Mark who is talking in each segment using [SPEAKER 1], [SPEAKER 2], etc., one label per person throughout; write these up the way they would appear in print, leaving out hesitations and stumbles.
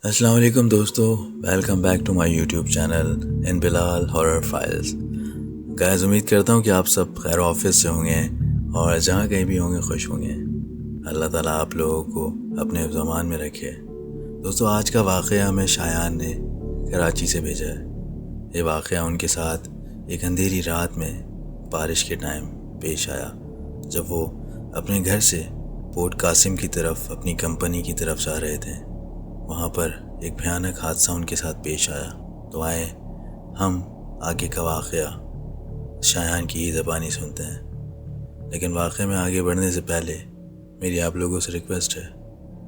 [SPEAKER 1] السلام علیکم دوستو، welcome back to my YouTube channel in Bilal horror files. Guys, امید کرتا ہوں کہ آپ سب خیر و عافیت سے ہوں گے اور جہاں کہیں بھی ہوں گے خوش ہوں گے. اللہ تعالیٰ آپ لوگوں کو اپنے زمان میں رکھے. دوستو، آج کا واقعہ ہمیں شایان نے کراچی سے بھیجا ہے. یہ واقعہ ان کے ساتھ ایک اندھیری رات میں بارش کے ٹائم پیش آیا، جب وہ اپنے گھر سے پورٹ قاسم کی طرف اپنی کمپنی کی طرف جا رہے تھے. وہاں پر ایک بھیانک حادثہ ان کے ساتھ پیش آیا. تو آئے ہم آگے کا واقعہ شایان کی ہی زبانی سنتے ہیں. لیکن واقعے میں آگے بڑھنے سے پہلے میری آپ لوگوں سے ریکویسٹ ہے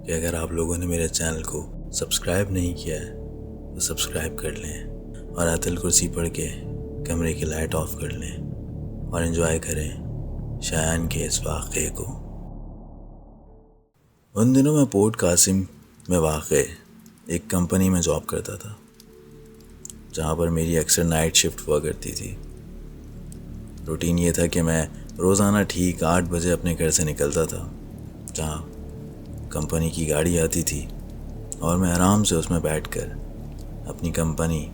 [SPEAKER 1] کہ اگر آپ لوگوں نے میرے چینل کو سبسکرائب نہیں کیا ہے تو سبسکرائب کر لیں اور آیت الکرسی پڑھ کے کمرے کی لائٹ آف کر لیں اور انجوائے کریں شایان کے اس واقعے کو. ان دنوں میں پورٹ قاسم میں واقع ایک کمپنی میں جاب کرتا تھا، جہاں پر میری اکثر نائٹ شفٹ ہوا کرتی تھی. روٹین یہ تھا کہ میں روزانہ ٹھیک 8 بجے اپنے گھر سے نکلتا تھا، جہاں کمپنی کی گاڑی آتی تھی اور میں آرام سے اس میں بیٹھ کر اپنی کمپنی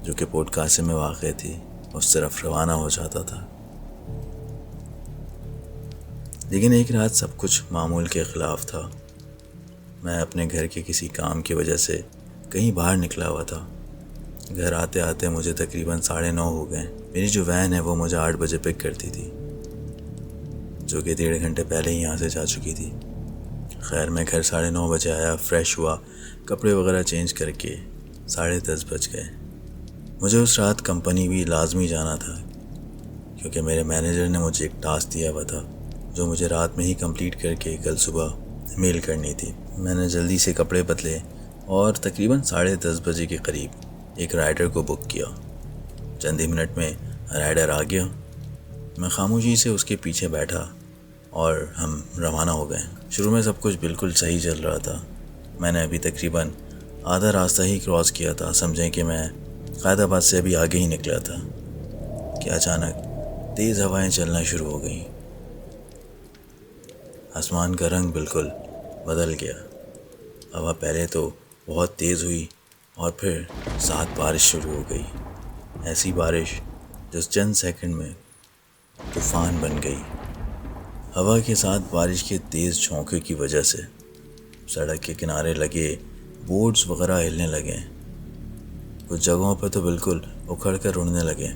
[SPEAKER 1] جو کہ پورٹ قاسم میں واقع تھی اس طرف روانہ ہو جاتا تھا. لیکن ایک رات سب کچھ معمول کے خلاف تھا. میں اپنے گھر کے کسی کام کی وجہ سے کہیں باہر نکلا ہوا تھا. گھر آتے آتے مجھے تقریباً 9:30 ہو گئے. میری جو وین ہے وہ مجھے 8 بجے پک کرتی تھی، جو کہ 1.5 گھنٹے پہلے ہی یہاں سے جا چکی تھی. خیر، میں گھر 9:30 بجے آیا، فریش ہوا، کپڑے وغیرہ چینج کر کے 10:30 بج گئے. مجھے اس رات کمپنی بھی لازمی جانا تھا، کیونکہ میرے مینیجر نے مجھے ایک ٹاسک دیا ہوا تھا جو مجھے رات میں ہی کمپلیٹ کر کے کل صبح میل کرنی تھی. میں نے جلدی سے کپڑے بدلے اور تقریباً 10:30 بجے کے قریب ایک رائڈر کو بک کیا. چند ہی منٹ میں رائڈر آ گیا. میں خاموشی سے اس کے پیچھے بیٹھا اور ہم روانہ ہو گئے. شروع میں سب کچھ بالکل صحیح چل رہا تھا. میں نے ابھی تقریباً آدھا راستہ ہی کراس کیا تھا. سمجھیں کہ میں قائد آباد سے ابھی آگے ہی نکلا تھا کہ اچانک تیز ہوائیں چلنا شروع ہو گئیں. آسمان کا رنگ بالکل بدل گیا. ہوا پہلے تو بہت تیز ہوئی اور پھر ساتھ بارش شروع ہو گئی. ایسی بارش جس چند سیکنڈ میں طوفان بن گئی. ہوا کے ساتھ بارش کے تیز جھونکے کی وجہ سے سڑک کے کنارے لگے بورڈز وغیرہ ہلنے لگے. کچھ جگہوں پہ تو بالکل اکھڑ کر اڑنے لگے،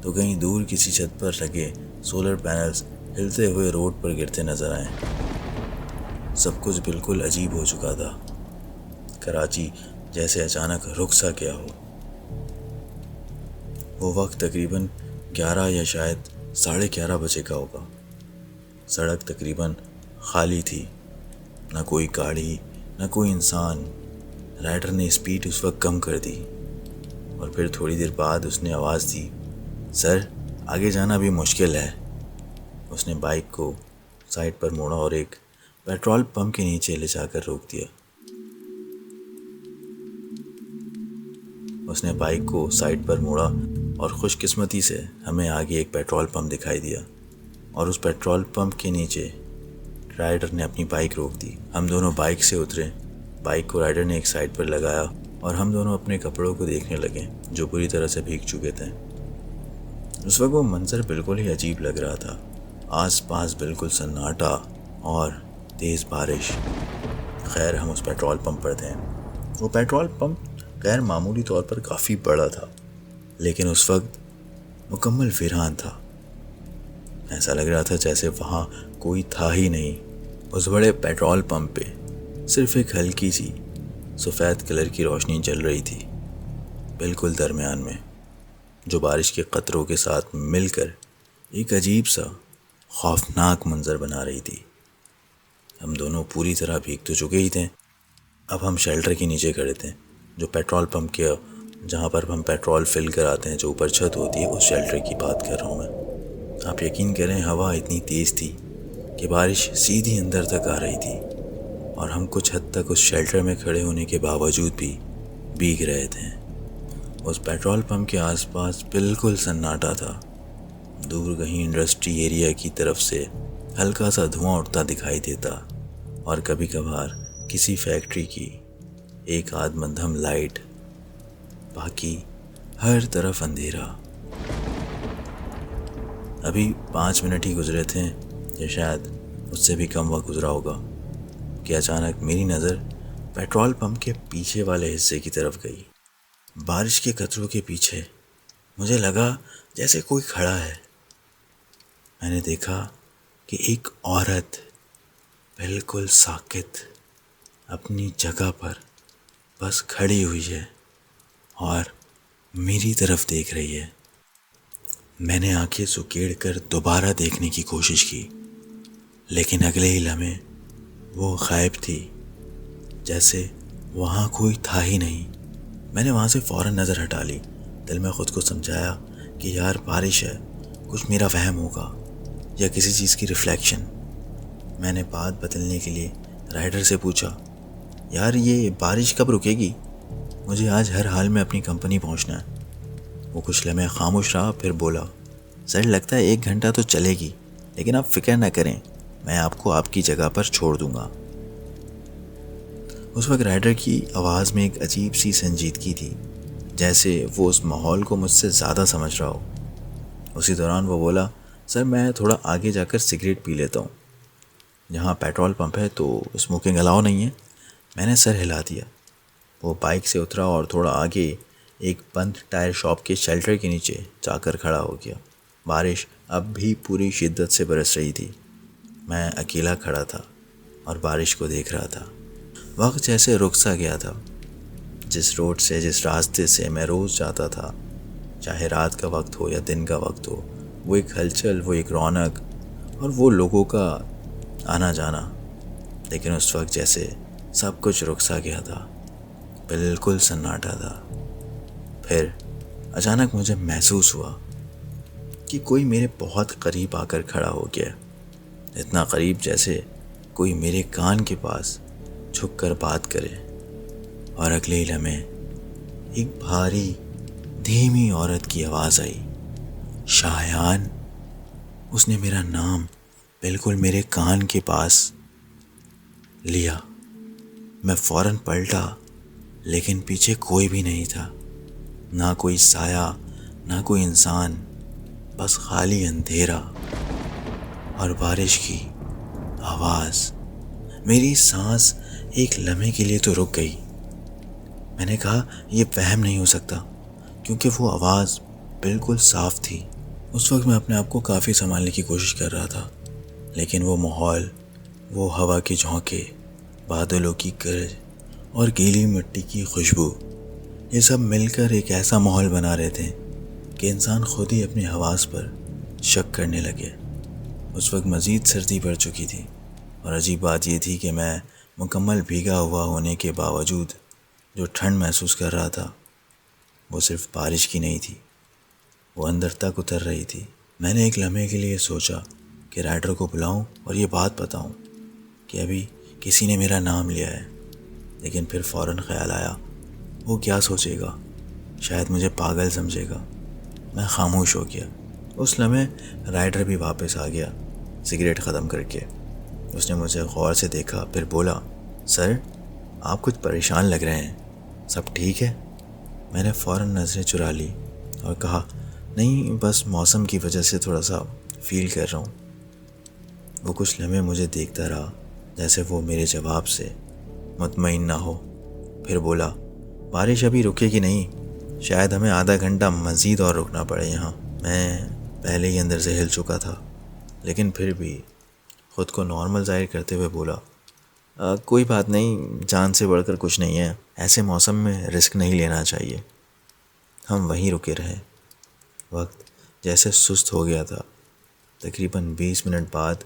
[SPEAKER 1] تو کہیں دور کسی چھت پر لگے سولر پینلز ہلتے ہوئے روڈ پر گرتے نظر آئے. سب کچھ بالکل عجیب ہو چکا تھا. کراچی جیسے اچانک رک سا گیا ہو. وہ وقت تقریباً 11 یا شاید 11:30 بجے کا ہوگا. سڑک تقریباً خالی تھی، نہ کوئی گاڑی نہ کوئی انسان. رائڈر نے اسپیڈ اس وقت کم کر دی اور پھر تھوڑی دیر بعد اس نے آواز دی، سر آگے جانا بھی مشکل ہے. اس نے بائک کو سائڈ پر موڑا اور ایک پیٹرول پمپ کے نیچے لے جا کر روک دیا. اس نے بائک کو سائڈ پر موڑا اور خوش قسمتی سے ہمیں آگے ایک پیٹرول پمپ دکھائی دیا اور اس پیٹرول پمپ کے نیچے رائڈر نے اپنی بائک روک دی. ہم دونوں بائک سے اترے. بائک کو رائڈر نے ایک سائڈ پر لگایا اور ہم دونوں اپنے کپڑوں کو دیکھنے لگے جو بری طرح سے بھیگ چکے تھے. اس وقت وہ منظر بالکل ہی عجیب لگ رہا تھا. آس پاس بالکل سناٹا اور تیز بارش. خیر، ہم اس پیٹرول پمپ پر تھے. وہ پیٹرول پمپ غیر معمولی طور پر کافی بڑا تھا، لیکن اس وقت مکمل ویران تھا. ایسا لگ رہا تھا جیسے وہاں کوئی تھا ہی نہیں. اس بڑے پیٹرول پمپ پہ صرف ایک ہلکی سی سفید کلر کی روشنی جل رہی تھی، بالکل درمیان میں، جو بارش کے قطروں کے ساتھ مل کر ایک عجیب سا خوفناک منظر بنا رہی تھی. ہم دونوں پوری طرح بھیگ تو چکے ہی تھے. اب ہم شیلٹر کے نیچے کھڑے تھے، جو پیٹرول پمپ کے جہاں پر ہم پیٹرول فل کراتے ہیں، جو اوپر چھت ہوتی ہے، اس شیلٹر کی بات کر رہا ہوں میں. آپ یقین کریں، ہوا اتنی تیز تھی کہ بارش سیدھی اندر تک آ رہی تھی اور ہم کچھ حد تک اس شیلٹر میں کھڑے ہونے کے باوجود بھی بھیگ رہے تھے. اس پیٹرول پمپ کے آس پاس بالکل سناٹا تھا. دور کہیں انڈسٹری ایریا کی طرف سے ہلکا سا دھواں اٹھتا دکھائی دیتا اور کبھی کبھار کسی فیکٹری کی ایک آدھ مندھم لائٹ، باقی ہر طرف اندھیرا۔ ابھی 5 منٹ ہی گزرے تھے یا شاید اس سے بھی کم وقت گزرا ہوگا کہ اچانک میری نظر پیٹرول پمپ کے پیچھے والے حصے کی طرف گئی۔ بارش کے قطروں کے پیچھے مجھے لگا جیسے کوئی کھڑا ہے۔ میں نے دیکھا کہ ایک عورت بالکل ساکت اپنی جگہ پر بس کھڑی ہوئی ہے اور میری طرف دیکھ رہی ہے۔ میں نے آنکھیں سکیڑ کر دوبارہ دیکھنے کی کوشش کی، لیکن اگلے ہی لمحے وہ غائب تھی، جیسے وہاں کوئی تھا ہی نہیں۔ میں نے وہاں سے فوراً نظر ہٹا لی۔ دل میں خود کو سمجھایا کہ یار بارش ہے، کچھ میرا وہم ہوگا یا کسی چیز کی ریفلیکشن۔ میں نے بات بدلنے کے لیے رائڈر سے پوچھا، یار یہ بارش کب رکے گی؟ مجھے آج ہر حال میں اپنی کمپنی پہنچنا ہے۔ وہ کچھ لمحے خاموش رہا، پھر بولا، سر لگتا ہے 1 گھنٹہ تو چلے گی، لیکن آپ فکر نہ کریں، میں آپ کو آپ کی جگہ پر چھوڑ دوں گا۔ اس وقت رائڈر کی آواز میں ایک عجیب سی سنجیدگی تھی، جیسے وہ اس ماحول کو مجھ سے زیادہ سمجھ رہا ہو۔ اسی دوران وہ بولا، سر میں تھوڑا آگے جا کر سگریٹ پی لیتا ہوں، یہاں پیٹرول پمپ ہے تو اسموکنگ الاؤ نہیں ہے۔ میں نے سر ہلا دیا۔ وہ بائک سے اترا اور تھوڑا آگے ایک بند ٹائر شاپ کے شیلٹر کے نیچے جا کر کھڑا ہو گیا۔ بارش اب بھی پوری شدت سے برس رہی تھی۔ میں اکیلا کھڑا تھا اور بارش کو دیکھ رہا تھا۔ وقت جیسے رک سا گیا تھا۔ جس روڈ سے، جس راستے سے میں روز جاتا تھا، چاہے رات کا وقت ہو یا دن کا وقت ہو، وہ ایک ہلچل، وہ ایک رونق اور وہ لوگوں کا آنا جانا، لیکن اس وقت جیسے سب کچھ رک سا گیا تھا، بالکل سناٹا تھا۔ پھر اچانک مجھے محسوس ہوا کہ کوئی میرے بہت قریب آ کر کھڑا ہو گیا، اتنا قریب جیسے کوئی میرے کان کے پاس جھک کر بات کرے، اور اگلے ہی لمحے ایک بھاری دھیمی عورت کی آواز آئی، شایان۔ اس نے میرا نام بالکل میرے کان کے پاس لیا۔ میں فوراً پلٹا، لیکن پیچھے کوئی بھی نہیں تھا، نہ کوئی سایہ، نہ کوئی انسان، بس خالی اندھیرا اور بارش کی آواز۔ میری سانس ایک لمحے کے لیے تو رک گئی۔ میں نے کہا یہ وہم نہیں ہو سکتا، کیونکہ وہ آواز بالکل صاف تھی۔ اس وقت میں اپنے آپ کو کافی سنبھالنے کی کوشش کر رہا تھا، لیکن وہ ماحول، وہ ہوا کے جھونکے، بادلوں کی گرج اور گیلی مٹی کی خوشبو، یہ سب مل کر ایک ایسا ماحول بنا رہے تھے کہ انسان خود ہی اپنے حواس پر شک کرنے لگے۔ اس وقت مزید سردی پڑ چکی تھی، اور عجیب بات یہ تھی کہ میں مکمل بھیگا ہوا ہونے کے باوجود جو ٹھنڈ محسوس کر رہا تھا، وہ صرف بارش کی نہیں تھی، وہ اندر تک اتر رہی تھی۔ میں نے ایک لمحے کے لیے سوچا کہ رائڈر کو بلاؤں اور یہ بات بتاؤں کہ ابھی کسی نے میرا نام لیا ہے، لیکن پھر فوراً خیال آیا، وہ کیا سوچے گا، شاید مجھے پاگل سمجھے گا۔ میں خاموش ہو گیا۔ اس لمحے رائڈر بھی واپس آ گیا، سگریٹ ختم کر کے۔ اس نے مجھے غور سے دیکھا، پھر بولا، سر آپ کچھ پریشان لگ رہے ہیں، سب ٹھیک ہے؟ میں نے فوراً نظریں چرا لی اور کہا، نہیں بس موسم کی وجہ سے تھوڑا سا فیل کر رہا ہوں۔ وہ کچھ لمحے مجھے دیکھتا رہا، جیسے وہ میرے جواب سے مطمئن نہ ہو۔ پھر بولا، بارش ابھی رکے گی نہیں، شاید ہمیں آدھا گھنٹہ مزید اور رکنا پڑے یہاں۔ میں پہلے ہی اندر سے ہل چکا تھا، لیکن پھر بھی خود کو نارمل ظاہر کرتے ہوئے بولا، کوئی بات نہیں، جان سے بڑھ کر کچھ نہیں ہے، ایسے موسم میں رسک نہیں لینا چاہیے۔ ہم وہیں رکے رہے۔ وقت جیسے سست ہو گیا تھا۔ تقریباً 20 منٹ بعد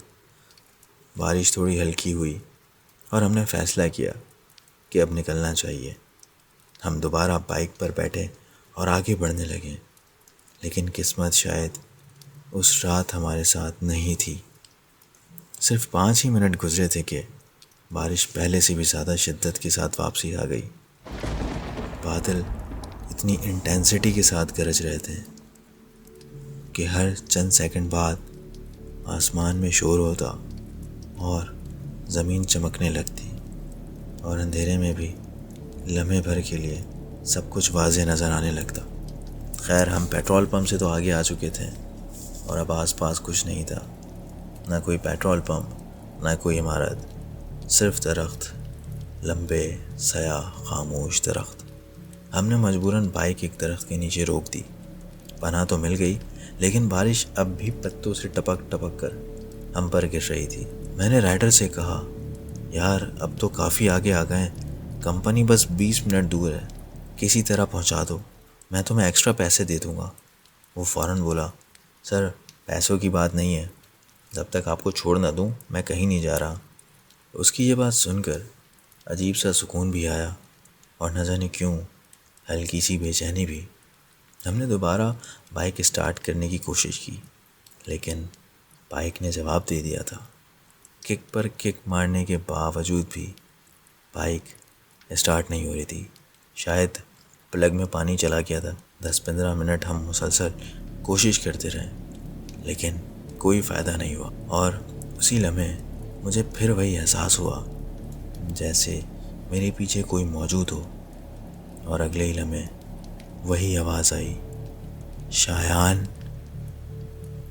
[SPEAKER 1] بارش تھوڑی ہلکی ہوئی اور ہم نے فیصلہ کیا کہ اب نکلنا چاہیے۔ ہم دوبارہ بائک پر بیٹھے اور آگے بڑھنے لگے، لیکن قسمت شاید اس رات ہمارے ساتھ نہیں تھی۔ صرف 5 ہی منٹ گزرے تھے کہ بارش پہلے سے بھی زیادہ شدت کے ساتھ واپسی آ گئی۔ بادل اتنی انٹینسٹی کے ساتھ گرج رہے تھے کہ ہر چند سیکنڈ بعد آسمان میں شور ہوتا اور زمین چمکنے لگتی، اور اندھیرے میں بھی لمحے بھر کے لیے سب کچھ واضح نظر آنے لگتا۔ خیر ہم پیٹرول پمپ سے تو آگے آ چکے تھے اور اب آس پاس کچھ نہیں تھا، نہ کوئی پیٹرول پمپ نہ کوئی عمارت، صرف درخت، لمبے سیاہ خاموش درخت۔ ہم نے مجبوراً بائک ایک درخت کے نیچے روک دی۔ پناہ تو مل گئی، لیکن بارش اب بھی پتوں سے ٹپک ٹپک کر ہم پر گر رہی تھی۔ میں نے رائڈر سے کہا، یار اب تو کافی آگے آ گئے ہیں، کمپنی بس 20 منٹ دور ہے، کسی طرح پہنچا دو، میں تمہیں ایکسٹرا پیسے دے دوں گا۔ وہ فوراً بولا، سر پیسوں کی بات نہیں ہے، جب تک آپ کو چھوڑ نہ دوں میں کہیں نہیں جا رہا۔ اس کی یہ بات سن کر عجیب سا سکون بھی آیا اور نہ جانے کیوں ہلکی سی بے چینی بھی۔ ہم نے دوبارہ بائک اسٹارٹ کرنے کی کوشش کی، لیکن بائک نے جواب دے دیا تھا۔ کک پر کک مارنے کے باوجود بھی بائک اسٹارٹ نہیں ہو رہی تھی۔ شاید پلگ میں پانی چلا گیا تھا۔ 10-15 منٹ ہم مسلسل کوشش کرتے رہے، لیکن کوئی فائدہ نہیں ہوا۔ اور اسی لمحے مجھے پھر وہی احساس ہوا جیسے میرے پیچھے کوئی موجود ہو، اور اگلے ہی لمحے وہی آواز آئی، شایان،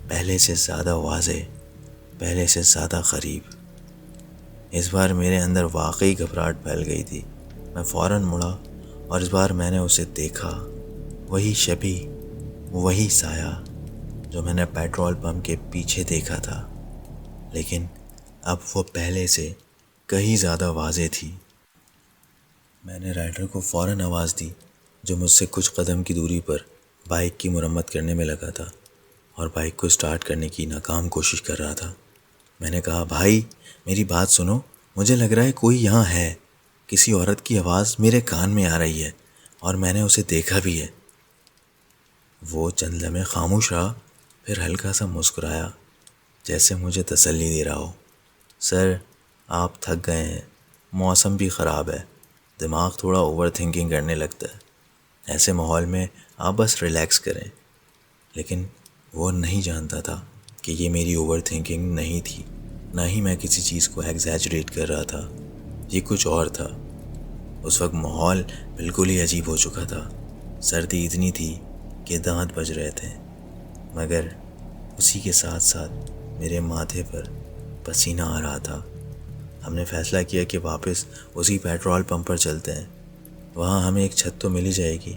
[SPEAKER 1] پہلے سے زیادہ واضح، پہلے سے زیادہ قریب۔ اس بار میرے اندر واقعی گھبراہٹ پھیل گئی تھی۔ میں فوراً مڑا اور اس بار میں نے اسے دیکھا، وہی شبیہ، وہی سایہ جو میں نے پیٹرول پمپ کے پیچھے دیکھا تھا، لیکن اب وہ پہلے سے کہیں زیادہ واضح تھی۔ میں نے رائڈر کو فوراً آواز دی جو مجھ سے کچھ قدم کی دوری پر بائک کی مرمت کرنے میں لگا تھا اور بائک کو اسٹارٹ کرنے کی ناکام کوشش کر رہا تھا۔ میں نے کہا، بھائی میری بات سنو، مجھے لگ رہا ہے کوئی یہاں ہے، کسی عورت کی آواز میرے کان میں آ رہی ہے اور میں نے اسے دیکھا بھی ہے۔ وہ چند لمحے خاموش رہا، پھر ہلکا سا مسکرایا جیسے مجھے تسلی دے رہا ہو۔ سر آپ تھک گئے ہیں، موسم بھی خراب ہے، دماغ تھوڑا اوور تھنکنگ کرنے لگتا ہے، ایسے ماحول میں آپ بس ریلیکس کریں۔ لیکن وہ نہیں جانتا تھا کہ یہ میری اوور تھنکنگ نہیں تھی، نہ ہی میں کسی چیز کو ایگزیجریٹ کر رہا تھا، یہ کچھ اور تھا۔ اس وقت ماحول بالکل ہی عجیب ہو چکا تھا، سردی اتنی تھی کہ دانت بج رہے تھے، مگر اسی کے ساتھ ساتھ میرے ماتھے پر پسینہ آ رہا تھا۔ ہم نے فیصلہ کیا کہ واپس اسی پیٹرول پمپ پر چلتے ہیں، وہاں ہمیں ایک چھت تو مل ہی جائے گی،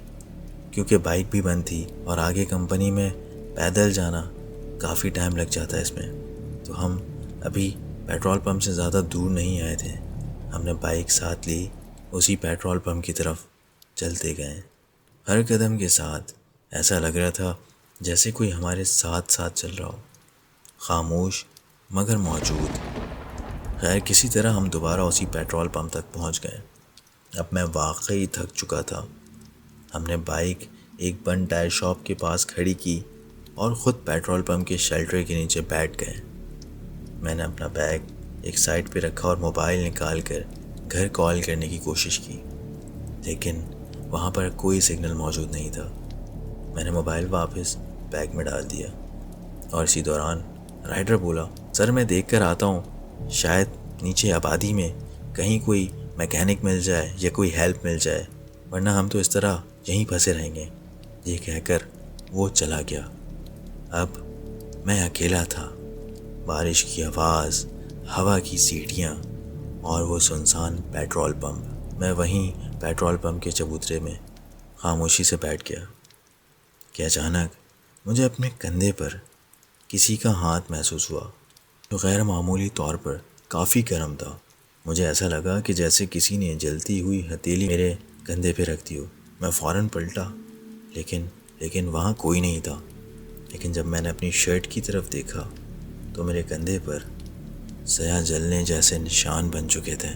[SPEAKER 1] کیونکہ بائک بھی بند تھی اور آگے کمپنی میں پیدل جانا کافی ٹائم لگ جاتا ہے اس میں، تو ہم ابھی پیٹرول پمپ سے زیادہ دور نہیں آئے تھے۔ ہم نے بائک ساتھ لی، اسی پیٹرول پمپ کی طرف چلتے گئے۔ ہر قدم کے ساتھ ایسا لگ رہا تھا جیسے کوئی ہمارے ساتھ ساتھ چل رہا ہو، خاموش مگر موجود۔ خیر کسی طرح ہم دوبارہ اسی پیٹرول پمپ تک پہنچ گئے۔ اب میں واقعی تھک چکا تھا۔ ہم نے بائک ایک بند ٹائر شاپ کے پاس کھڑی کی اور خود پیٹرول پمپ کے شیلٹر کے نیچے بیٹھ گئے۔ میں نے اپنا بیگ ایک سائڈ پہ رکھا اور موبائل نکال کر گھر کال کرنے کی کوشش کی، لیکن وہاں پر کوئی سگنل موجود نہیں تھا۔ میں نے موبائل واپس بیگ میں ڈال دیا اور اسی دوران رائڈر بولا، سر میں دیکھ کر آتا ہوں، شاید نیچے آبادی میں کہیں کوئی میکینک مل جائے یا کوئی ہیلپ مل جائے، ورنہ ہم تو اس طرح یہیں پھنسے رہیں گے۔ یہ کہہ کر وہ چلا گیا۔ اب میں اکیلا تھا، بارش کی آواز، ہوا کی سیٹیاں اور وہ سنسان پیٹرول پمپ۔ میں وہیں پیٹرول پمپ کے چبوترے میں خاموشی سے بیٹھ گیا کہ اچانک مجھے اپنے کندھے پر کسی کا ہاتھ محسوس ہوا جو غیر معمولی طور پر کافی گرم تھا۔ مجھے ایسا لگا کہ جیسے کسی نے جلتی ہوئی ہتھیلی میرے کندھے پہ رکھ دی ہو۔ میں فوراً پلٹا، لیکن وہاں کوئی نہیں تھا۔ لیکن جب میں نے اپنی شرٹ کی طرف دیکھا تو میرے کندھے پر سیاہ جلنے جیسے نشان بن چکے تھے۔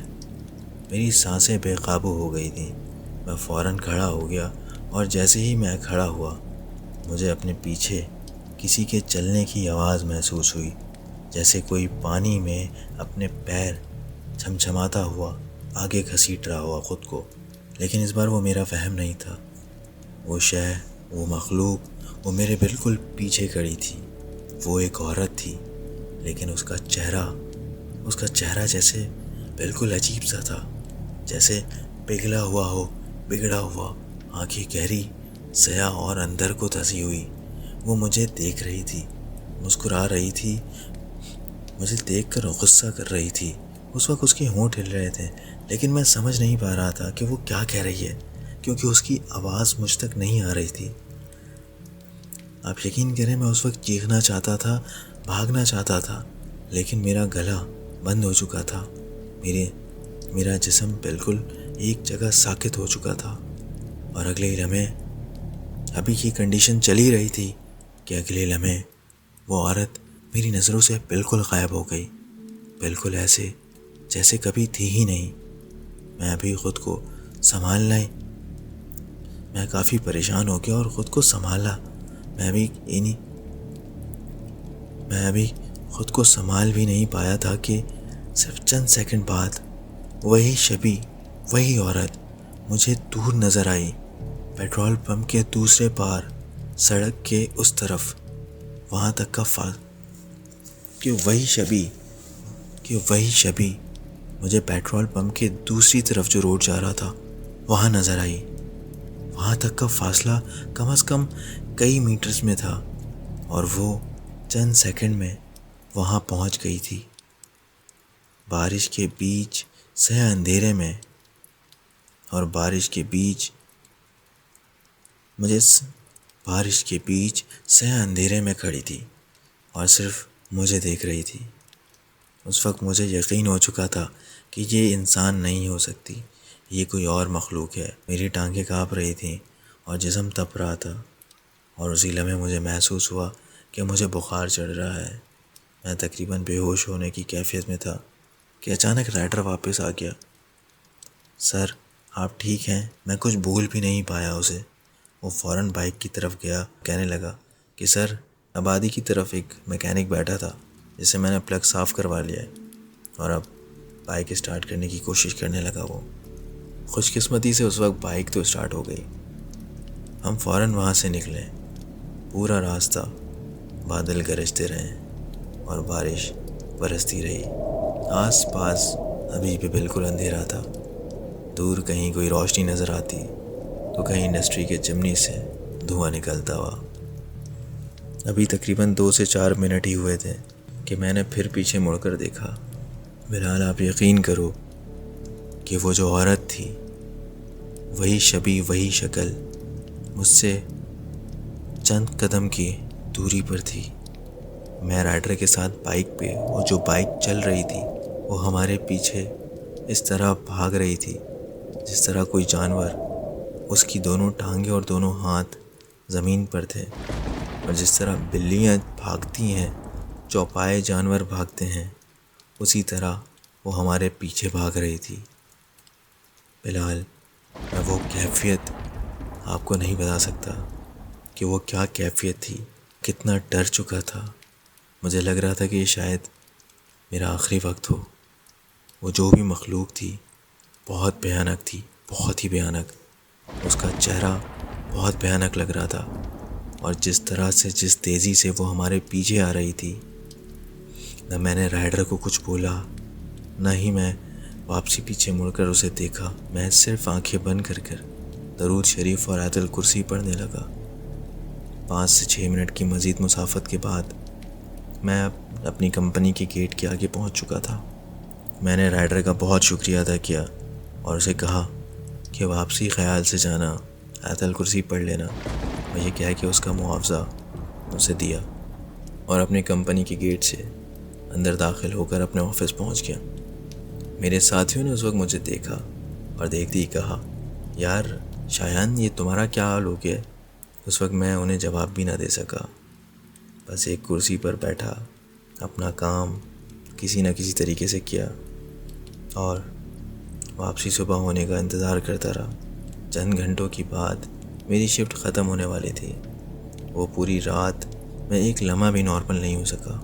[SPEAKER 1] میری سانسیں بے قابو ہو گئی تھیں۔ میں فوراً کھڑا ہو گیا اور جیسے ہی میں کھڑا ہوا مجھے اپنے پیچھے کسی کے چلنے کی آواز محسوس ہوئی، جیسے کوئی پانی میں اپنے پیر چھمچھماتا ہوا آگے گھسیٹ رہا ہوا خود کو۔ لیکن اس بار وہ میرا وہم نہیں تھا، وہ شے، وہ مخلوق وہ میرے بالکل پیچھے کھڑی تھی۔ وہ ایک عورت تھی، لیکن اس کا چہرہ جیسے بالکل عجیب سا تھا، جیسے پگھلا ہوا ہو، بگڑا ہوا، آنکھیں گہری، سیاہ اور اندر کو دھسی ہوئی۔ وہ مجھے دیکھ رہی تھی، مسکرا رہی تھی، مجھے دیکھ کر غصہ کر رہی تھی۔ اس وقت اس کے ہونٹ ہل رہے تھے، لیکن میں سمجھ نہیں پا رہا تھا کہ وہ کیا کہہ رہی ہے، کیونکہ اس کی آواز مجھ تک نہیں آ رہی تھی۔ آپ یقین کریں، میں اس وقت چیخنا چاہتا تھا، بھاگنا چاہتا تھا، لیکن میرا گلا بند ہو چکا تھا۔ میرا جسم بالکل ایک جگہ ساکت ہو چکا تھا، اور اگلے لمحے ابھی کی کنڈیشن چلی رہی تھی کہ اگلے لمحے وہ عورت میری نظروں سے بالکل غائب ہو گئی، بالکل ایسے جیسے کبھی تھی ہی نہیں۔ میں ابھی خود کو سنبھالنا، میں کافی پریشان ہو گیا اور خود کو سنبھالا۔ میں ابھی خود کو سنبھال بھی نہیں پایا تھا کہ صرف چند سیکنڈ بعد وہی شبی، وہی عورت مجھے دور نظر آئی، پیٹرول پمپ کے دوسرے پار، سڑک کے اس طرف، وہاں تک کا کہ وہی شبی مجھے پیٹرول پمپ کے دوسری طرف جو روڈ جا رہا تھا وہاں نظر آئی۔ وہاں تک کا فاصلہ کم از کم کئی میٹرز میں تھا، اور وہ چند سیکنڈ میں وہاں پہنچ گئی تھی۔ بارش کے بیچ سیاہ اندھیرے میں، اور بارش کے بیچ سیاہ اندھیرے میں کھڑی تھی اور صرف مجھے دیکھ رہی تھی۔ اس وقت مجھے یقین ہو چکا تھا کہ یہ انسان نہیں ہو سکتی، یہ کوئی اور مخلوق ہے۔ میری ٹانگیں کانپ رہی تھیں اور جسم تپ رہا تھا، اور اسی لمحے مجھے محسوس ہوا کہ مجھے بخار چڑھ رہا ہے۔ میں تقریباً بے ہوش ہونے کی کیفیت میں تھا کہ اچانک رائڈر واپس آ گیا۔ سر، آپ ٹھیک ہیں؟ میں کچھ بھول بھی نہیں پایا اسے۔ وہ فوراً بائک کی طرف گیا، کہنے لگا کہ سر، آبادی کی طرف ایک میکینک بیٹھا تھا جس سے میں نے پلگ صاف کروا لیا ہے، اور اب بائک اسٹارٹ کرنے کی کوشش کرنے لگا۔ وہ خوش قسمتی سے اس وقت بائک تو اسٹارٹ ہو گئی۔ ہم فوراً وہاں سے نکلے۔ پورا راستہ بادل گرجتے رہے اور بارش برستی رہی۔ آس پاس ابھی بھی بالکل اندھیرا تھا۔ دور کہیں کوئی روشنی نظر آتی تو کہیں انڈسٹری کے چمنی سے دھواں نکلتا ہوا۔ ابھی تقریباً 2 سے 4 منٹ ہی ہوئے تھے کہ میں نے پھر پیچھے مڑ کر دیکھا۔ بلال، آپ یقین کرو کہ وہ جو عورت تھی، وہی شبی، وہی شکل مجھ سے چند قدم کی دوری پر تھی۔ میں رائڈر کے ساتھ بائک پہ، اور جو بائک چل رہی تھی وہ ہمارے پیچھے اس طرح بھاگ رہی تھی جس طرح کوئی جانور، اس کی دونوں ٹانگیں اور دونوں ہاتھ زمین پر تھے، اور جس طرح بلیاں بھاگتی ہیں، چوپائے جانور بھاگتے ہیں، اسی طرح وہ ہمارے پیچھے بھاگ رہی تھی۔ بلال، میں وہ کیفیت آپ کو نہیں بتا سکتا کہ وہ کیا کیفیت تھی، کتنا ڈر چکا تھا۔ مجھے لگ رہا تھا کہ یہ شاید میرا آخری وقت ہو۔ وہ جو بھی مخلوق تھی بہت بھیانک تھی، بہت ہی بھیانک۔ اس کا چہرہ بہت بھیانک لگ رہا تھا، اور جس طرح سے، جس تیزی سے وہ ہمارے پیچھے آ رہی تھی، نہ میں نے رائڈر کو کچھ بولا، نہ ہی میں واپسی پیچھے مڑ کر اسے دیکھا۔ میں صرف آنکھیں بند کر درود شریف اور آیت الکرسی پڑھنے لگا۔ 5 سے 6 منٹ کی مزید مسافت کے بعد میں اپنی کمپنی کے گیٹ کے آگے پہنچ چکا تھا۔ میں نے رائڈر کا بہت شکریہ ادا کیا اور اسے کہا کہ واپسی خیال سے جانا، آیت الکرسی پڑھ لینا، اور یہ کہہ کے اس کا معاوضہ اسے دیا، اور اپنی کمپنی کے گیٹ سے اندر داخل ہو کر اپنے آفس پہنچ گیا۔ میرے ساتھیوں نے اس وقت مجھے دیکھا اور دیکھتے ہی کہا، یار شایان، یہ تمہارا کیا حال ہو گیا؟ اس وقت میں انہیں جواب بھی نہ دے سکا، بس ایک کرسی پر بیٹھا اپنا کام کسی نہ کسی طریقے سے کیا، اور واپسی صبح ہونے کا انتظار کرتا رہا۔ چند گھنٹوں کی بعد میری شفٹ ختم ہونے والی تھی۔ وہ پوری رات میں ایک لمحہ بھی نارمل نہیں ہو سکا۔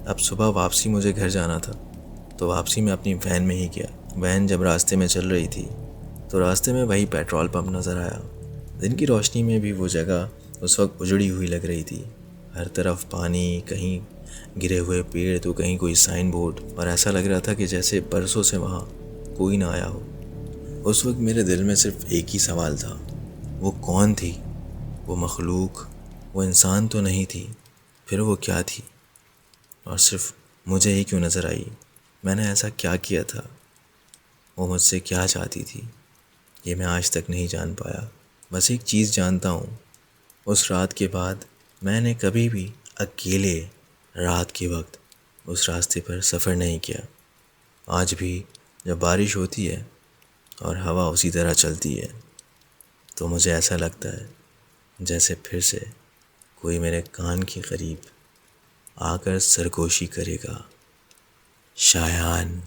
[SPEAKER 1] اب صبح واپسی مجھے گھر جانا تھا، تو واپسی میں اپنی وین میں ہی گیا۔ وین جب راستے میں چل رہی تھی تو راستے میں وہی پیٹرول پمپ نظر آیا۔ دن کی روشنی میں بھی وہ جگہ اس وقت اجڑی ہوئی لگ رہی تھی۔ ہر طرف پانی، کہیں گرے ہوئے پیڑ تو کہیں کوئی سائن بورڈ، اور ایسا لگ رہا تھا کہ جیسے برسوں سے وہاں کوئی نہ آیا ہو۔ اس وقت میرے دل میں صرف ایک ہی سوال تھا، وہ کون تھی؟ وہ مخلوق، وہ انسان تو نہیں تھی، پھر وہ کیا تھی؟ اور صرف مجھے ہی کیوں نظر آئی؟ میں نے ایسا کیا کیا تھا؟ وہ مجھ سے کیا چاہتی تھی؟ یہ میں آج تک نہیں جان پایا۔ بس ایک چیز جانتا ہوں، اس رات کے بعد میں نے کبھی بھی اکیلے رات کے وقت اس راستے پر سفر نہیں کیا۔ آج بھی جب بارش ہوتی ہے اور ہوا اسی طرح چلتی ہے تو مجھے ایسا لگتا ہے جیسے پھر سے کوئی میرے کان کے قریب آ کر سرگوشی کرے گا۔ شایان۔